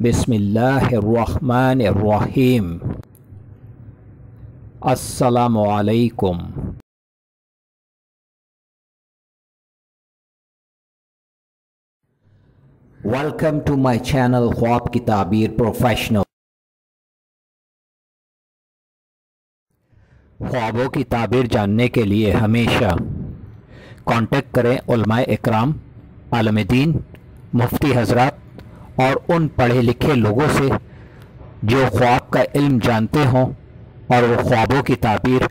बिस्मिल्लाहिर्रहमानिर्रहीम। अस्सलामु अलैकुम। वेलकम टू माय चैनल ख्वाब की ताबीर प्रोफेशनल। ख्वाबों की ताबीर जानने के लिए हमेशा कांटेक्ट करें उलमाए इकराम, आलम दीन, मुफ्ती हजरात और उन पढ़े लिखे लोगों से जो ख्वाब का इल्म जानते हों और वो ख्वाबों की ताबीर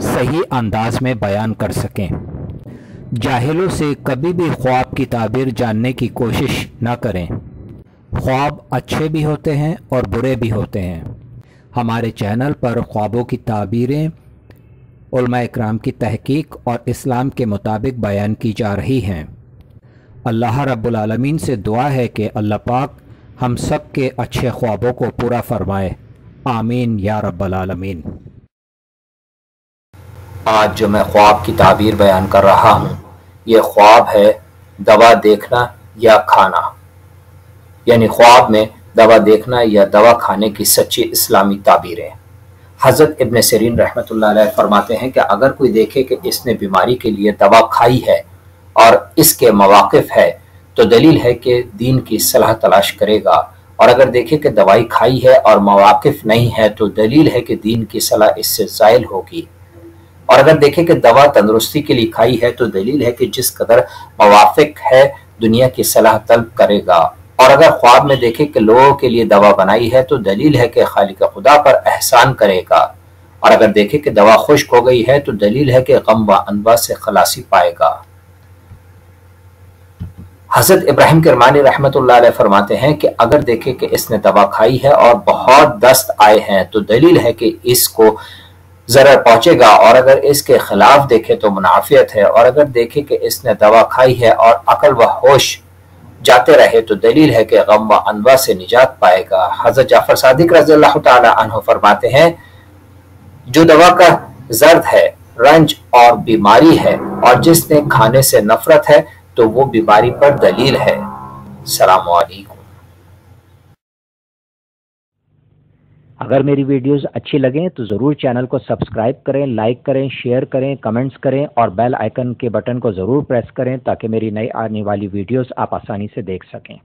सही अंदाज में बयान कर सकें। जाहिलों से कभी भी ख्वाब की ताबीर जानने की कोशिश न करें। ख्वाब अच्छे भी होते हैं और बुरे भी होते हैं। हमारे चैनल पर ख्वाबों की ताबीरें उलमाए इकराम की तहकीक और इस्लाम के मुताबिक बयान की जा रही हैं। अल्लाह रब्बुल आलमीन से दुआ है कि अल्लाह पाक हम सब के अच्छे ख्वाबों को पूरा फरमाए। आमीन या रब्बल आलमीन। आज जो मैं ख्वाब की ताबीर बयान कर रहा हूँ, ये ख्वाब है दवा देखना या खाना, यानी ख्वाब में दवा देखना या दवा खाने की सच्ची इस्लामी ताबीरें। हज़रत इब्न सिरीन रहमतुल्लाह अलैह फरमाते हैं कि अगर कोई देखे कि इसने बीमारी के लिए दवा खाई है और इसके मवाक़िफ़ है तो दलील है कि दीन की सलाह तलाश करेगा, और अगर देखे कि दवाई खाई है और मवाक़िफ़ नहीं है तो दलील है कि दीन की सलाह इससे ज़ाइल होगी, और अगर देखे कि दवा तंदुरुस्ती के लिए खाई है तो दलील है कि जिस कदर मवाफ़िक है दुनिया की सलाह तलब करेगा, और अगर ख्वाब में देखे कि लोगों के लिए दवा बनाई है तो दलील है कि खालिक खुदा पर एहसान करेगा, और अगर देखे कि दवा खुश्क हो गई है तो दलील है कि गम व अनवा से खलासी पाएगा। हज़रत इब्राहिम किरमानी रहमतुल्लाह अलैह फरमाते हैं कि अगर देखे कि इसने दवा खाई है और बहुत दस्त आए हैं तो दलील है कि इसको ज़रर पहुंचेगा, और अगर इसके खिलाफ देखे तो मुनाफियत है, और अगर देखे कि इसने दवा खाई है और अकल व होश जाते रहे तो दलील है कि गम व अनवा से निजात पाएगा। हज़रत जाफर सादिक रज़ियल्लाहु ताला अन्हु फरमाते हैं, जो दवा का जर्द है, रंज और बीमारी है, और जिसने खाने से नफरत है तो वो बीमारी पर दलील है। अस्सलामु अलैकुम। अगर मेरी वीडियोस अच्छी लगें तो ज़रूर चैनल को सब्सक्राइब करें, लाइक करें, शेयर करें, कमेंट्स करें और बेल आइकन के बटन को ज़रूर प्रेस करें ताकि मेरी नई आने वाली वीडियोस आप आसानी से देख सकें।